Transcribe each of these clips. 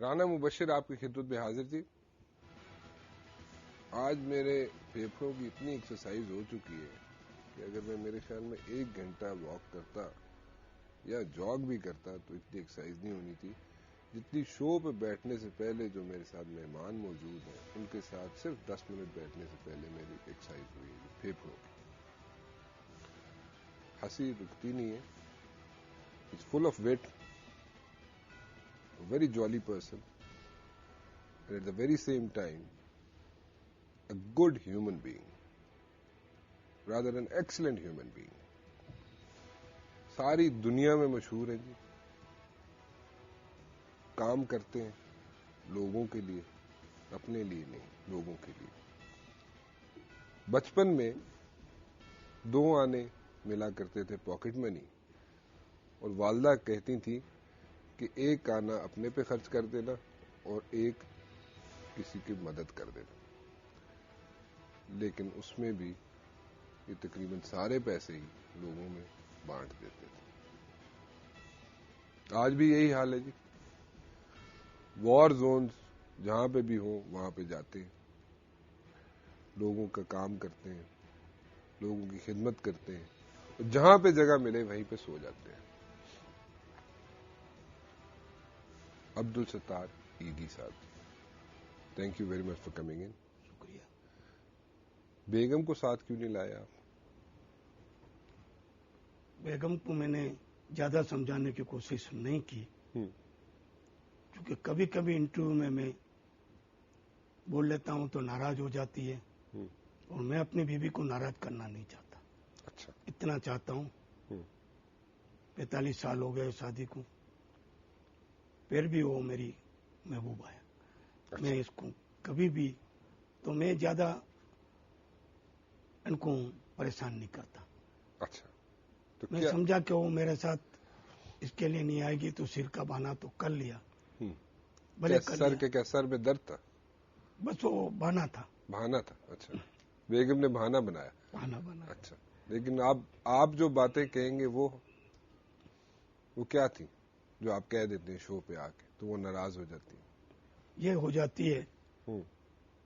رانا مبشر آپ کی خدمت میں حاضر تھی. آج میرے پھیپھڑوں کی اتنی ایکسرسائز ہو چکی ہے کہ اگر میں میرے خیال میں 1 گھنٹہ واک کرتا یا جاگ بھی کرتا تو اتنی ایکسرسائز نہیں ہونی تھی جتنی شو پہ بیٹھنے سے پہلے جو میرے ساتھ مہمان موجود ہیں ان کے ساتھ صرف 10 منٹ بیٹھنے سے پہلے میری ایکسرسائز ہوئی ہے پھیپھڑوں کی. ہنسی رکتی نہیں ہے. It's full of wit. Very jolly person and at the very same time a good human being, rather an excellent human being. ساری دنیا میں مشہور ہے جی. کام کرتے ہیں لوگوں کے لیے, اپنے لیے نہیں, لوگوں کے لیے. بچپن میں 2 آنے ملا کرتے تھے پاکٹ منی, اور والدہ کہتی تھی کہ 1 آنا اپنے پہ خرچ کر دینا اور 1 کسی کی مدد کر دینا. لیکن اس میں بھی یہ تقریباً سارے پیسے ہی لوگوں میں بانٹ دیتے تھے. آج بھی یہی حال ہے جی. وار زونز جہاں پہ بھی ہوں وہاں پہ جاتے ہیں, لوگوں کا کام کرتے ہیں, لوگوں کی خدمت کرتے ہیں, اور جہاں پہ جگہ ملے وہیں پہ سو جاتے ہیں. عبدالستار ایدی صاحب, thank you very much for coming in. شکریہ. بیگم کو ساتھ کیوں نہیں لایا آپ؟ بیگم کو میں نے زیادہ سمجھانے کی کوشش نہیں کی, کیونکہ کبھی کبھی انٹرویو میں بول لیتا ہوں تو ناراض ہو جاتی ہے, اور میں اپنی بیوی کو ناراض کرنا نہیں چاہتا. اچھا. اتنا چاہتا ہوں. 45 سال ہو گئے شادی کو, پھر بھی وہ میری محبوبہ ہے. میں اس کو کبھی بھی تو میں زیادہ ان کو پریشان نہیں کرتا. اچھا. تو میں سمجھا کہ وہ میرے ساتھ اس کے لیے نہیں آئے گی تو سر کا بہانا تو کر لیا. بھلے سر کے کیا سر میں درد تھا؟ بس وہ بہانا تھا. بہانا تھا. اچھا. بیگم نے بہانا بنایا. بہانا بنا. اچھا. لیکن آپ جو باتیں کہیں گے وہ کیا تھی جو آپ کہہ دیتے ہیں شو پہ آ کے تو وہ ناراض ہو جاتی ہیں؟ یہ ہو جاتی ہے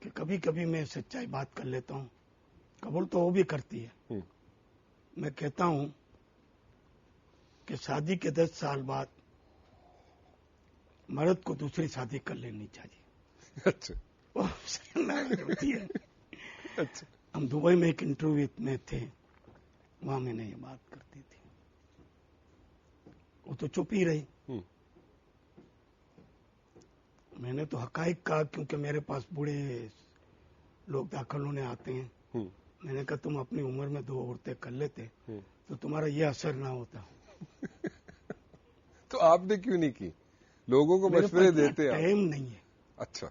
کہ کبھی کبھی میں سچائی بات کر لیتا ہوں, قبول تو وہ بھی کرتی ہے. میں کہتا ہوں کہ شادی کے 10 سال بعد مرد کو دوسری شادی کر لینی چاہیے. اچھا. ہوتی ہے. اچھا. ہم دبئی میں ایک انٹرویو میں تھے, وہاں میں نے یہ بات کرتی تھی, وہ تو چپ ہی رہی. میں نے تو حقائق کہا, کیونکہ میرے پاس بوڑھے لوگ داخل ہونے آتے ہیں. میں نے کہا تم اپنی عمر میں 2 عورتیں کر لیتے تو تمہارا یہ اثر نہ ہوتا. تو آپ نے کیوں نہیں کی؟ لوگوں کو مشورے دیتے ہیں. ٹائم نہیں ہے. اچھا.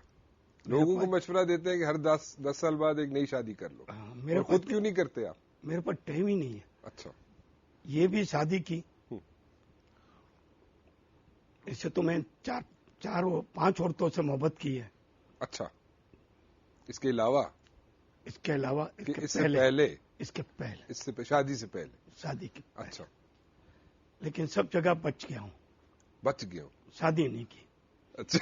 لوگوں کو مشورہ دیتے ہیں کہ ہر 10 سال بعد ایک نئی شادی کر لو. میرے خود کیوں نہیں کرتے آپ؟ میرے پاس ٹائم ہی نہیں ہے. اچھا. یہ بھی شادی کی, اس سے تو میں 4-5 عورتوں سے محبت کی ہے. اچھا. اس کے علاوہ اس کے علاوہ اس سے پہلے شادی سے پہلے شادی کے پہلے. اچھا. لیکن سب جگہ بچ گیا ہوں. بچ گیا ہوں. شادی نہیں کی. اچھا.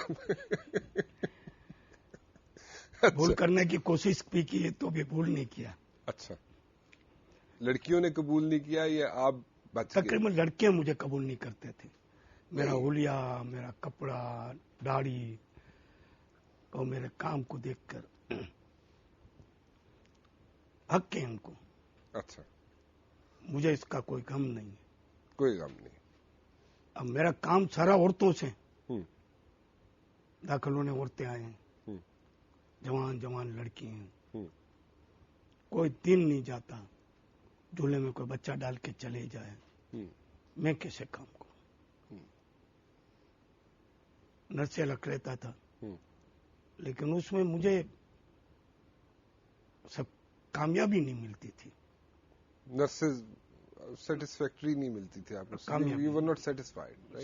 بھول کرنے کی کوشش بھی کی تو بھی بھول نہیں کیا. اچھا. لڑکیوں نے قبول نہیں کیا یا آپ بچ گئے؟ تقریباً لڑکیاں مجھے قبول نہیں کرتے تھے. میرا حلیہ, میرا کپڑا, داڑھی اور میرے کام کو دیکھ کر حق ہے ان کو. اچھا. مجھے اس کا کوئی غم نہیں ہے. کوئی غم نہیں. اب میرا کام سارا عورتوں سے, داخل ہونے عورتیں آئے ہیں, جوان لڑکی ہیں. کوئی دن نہیں جاتا جھولے میں کوئی بچہ ڈال کے چلے جائے. میں کیسے کام کروں؟ نرسے لگ رہتا تھا, لیکن اس میں مجھے سب کامیابی نہیں ملتی تھی. نرسز سیٹسفیکٹری نہیں ملتی تھی آپ کو؟ You were not satisfied.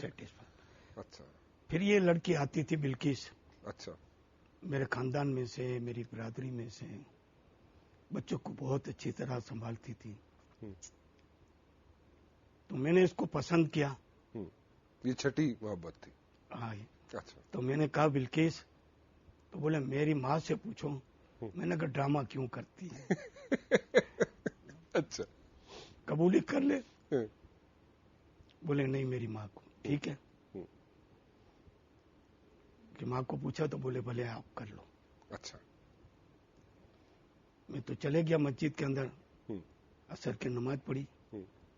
اچھا. پھر یہ لڑکی آتی تھی بلکیس. اچھا. میرے خاندان میں سے, میری برادری میں سے, بچوں کو بہت اچھی طرح سنبھالتی تھی. تو میں نے اس کو پسند کیا. یہ چھٹی محبت تھی. ہاں. اچھا. تو میں نے کہا بلکیس, تو بولے میری ماں سے پوچھو. میں نے کہا ڈرامہ کیوں کرتی ہے؟ اچھا. قبول ہی کر لے. بولے نہیں میری ماں کو. ٹھیک ہے کہ ماں کو پوچھا تو بولے بھلے آپ کر لو. اچھا. میں تو چلے گیا مسجد کے اندر, عصر کی نماز پڑھی.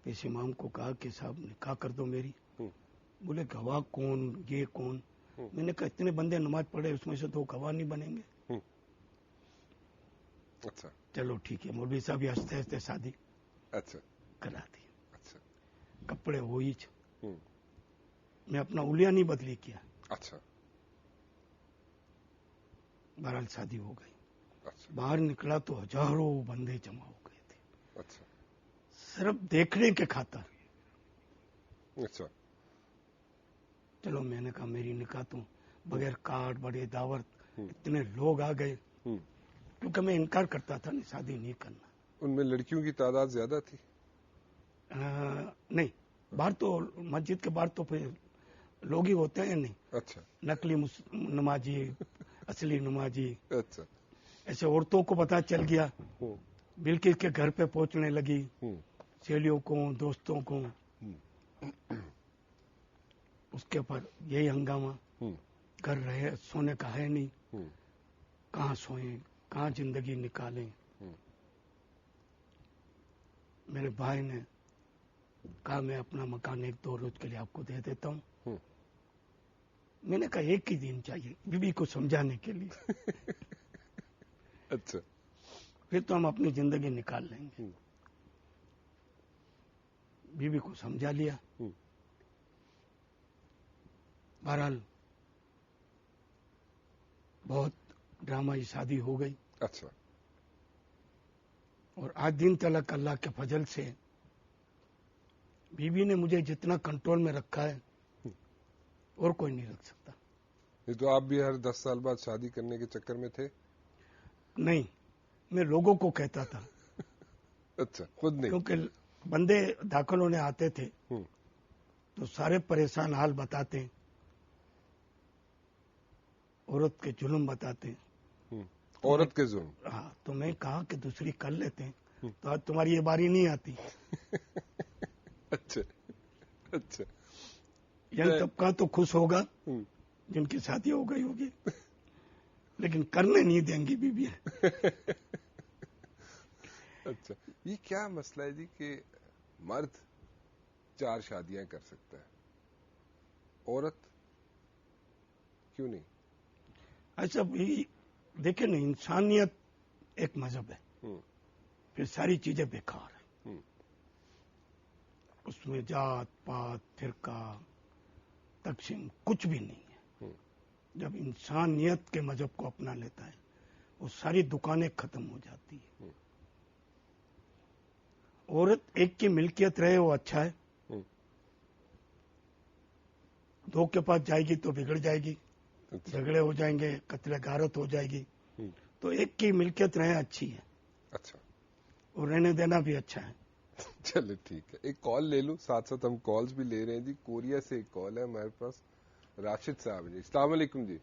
پیش امام کو کہا کہ صاحب نکاح کر دو میری. بولے گواہ کون, یہ کون؟ میں نے کہا اتنے بندے نماز پڑھے, اس میں سے 2 گواہ نہیں بنیں گے. اچھا. چلو ٹھیک ہے. مولوی صاحب بھی ہنستے ہنستے شادی اچھا. کرا دی. اچھا. کپڑے ہوئی. میں اپنا اولیا نہیں بدلی کیا. اچھا. بہرحال شادی ہو گئی. اچھا. باہر نکلا تو ہزاروں بندے جمع ہو گئے تھے, اچھا. صرف دیکھنے کے خاطر. اچھا. چلو میں نے کہا میری نکاح تو بغیر کارڈ بڑے دعوت, اتنے لوگ آ گئے, کیونکہ میں انکار کرتا تھا نہیں شادی نہیں کرنا. ان میں لڑکیوں کی تعداد زیادہ تھی؟ نہیں, باہر تو مسجد کے باہر تو پھر لوگ ہی ہوتے ہیں. نہیں, اچھا. نقلی نمازی, اصلی نمازی. اچھا. ایسے عورتوں کو پتا چل گیا, بلکہ کے گھر پہ پہنچنے لگی, سہیلیوں کو, دوستوں کو. اس کے اوپر یہی ہنگامہ, گھر رہے سونے کا ہے نہیں, کہاں سوئیں, کہاں زندگی نکالیں. میرے بھائی نے کہا میں اپنا مکان 1-2 روز کے لیے آپ کو دے دیتا ہوں. میں نے کہا 1 ہی دن چاہیے بیوی کو سمجھانے کے لیے. اچھا. پھر تو ہم اپنی زندگی نکال لیں گے. بیوی کو سمجھا لیا. بہرحال بہت ڈرامائی شادی ہو گئی. اچھا. اور آج دن تلک اللہ کے فضل سے بیوی نے مجھے جتنا کنٹرول میں رکھا ہے اور کوئی نہیں رکھ سکتا. یہ تو آپ بھی ہر 10 سال بعد شادی کرنے کے چکر میں تھے؟ نہیں, میں لوگوں کو کہتا تھا. اچھا, خود نہیں؟ کیونکہ بندے داخل ہونے آتے تھے تو سارے پریشان حال بتاتے, عورت کے ظلم بتاتے. عورت کے ظلم؟ ہاں, تو میں کہا کہ دوسری کر لیتے ہیں, تو آج تمہاری یہ باری نہیں آتی. اچھا. اچھا. ینگ طبقہ تو خوش ہوگا جن کی شادی ہو گئی ہوگی, لیکن کرنے نہیں دیں گی بیویاں. اچھا. یہ کیا مسئلہ ہے جی کہ مرد 4 شادیاں کر سکتا ہے, عورت کیوں نہیں؟ ایسا بھی دیکھیں نا, انسانیت ایک مذہب ہے, پھر ساری چیزیں بیکار ہیں. اس میں جات پات فرقہ تقسیم کچھ بھی نہیں ہے. جب انسانیت کے مذہب کو اپنا لیتا ہے وہ ساری دکانیں ختم ہو جاتی ہیں. عورت ایک کی ملکیت رہے وہ اچھا ہے, 2 کے پاس جائے گی تو بگڑ جائے گی, جھگڑے ہو جائیں گے, قتل غارت ہو جائے گی. تو ایک کی ملکیت رہے اچھی ہے. اچھا. اور رہنے دینا بھی اچھا ہے. چلے ٹھیک ہے, ایک کال لے لوں, ساتھ ساتھ ہم کالز بھی لے رہے ہیں جی. کوریا سے ایک کال ہے ہمارے پاس, راشد صاحب جی. السلام علیکم جی.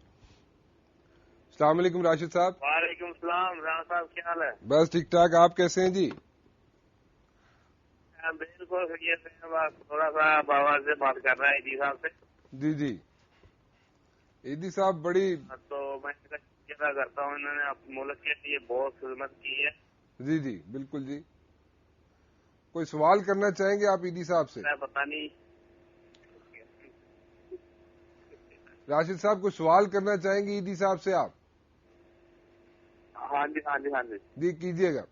السلام علیکم راشد صاحب. وعلیکم السلام. رانا صاحب کیا حال ہے؟ بس ٹھیک ٹھاک, آپ کیسے ہیں جی؟ بالکل خیریت سے, بس تھوڑا سا آواز سے بات کر رہا ہے ایدی صاحب سے. جی جی, ایدی صاحب بڑی, تو میں شکریہ کرتا ہوں, انہوں نے ملک کے لیے بہت خدمت کی ہے. جی جی بالکل جی. کوئی سوال کرنا چاہیں گے آپ ایدی صاحب سے؟ پتہ نہیں راشد صاحب کو سوال کرنا چاہیں گے ایدی صاحب سے آپ؟ ہاں جی ہاں جی ہاں جی جی کیجیے گا.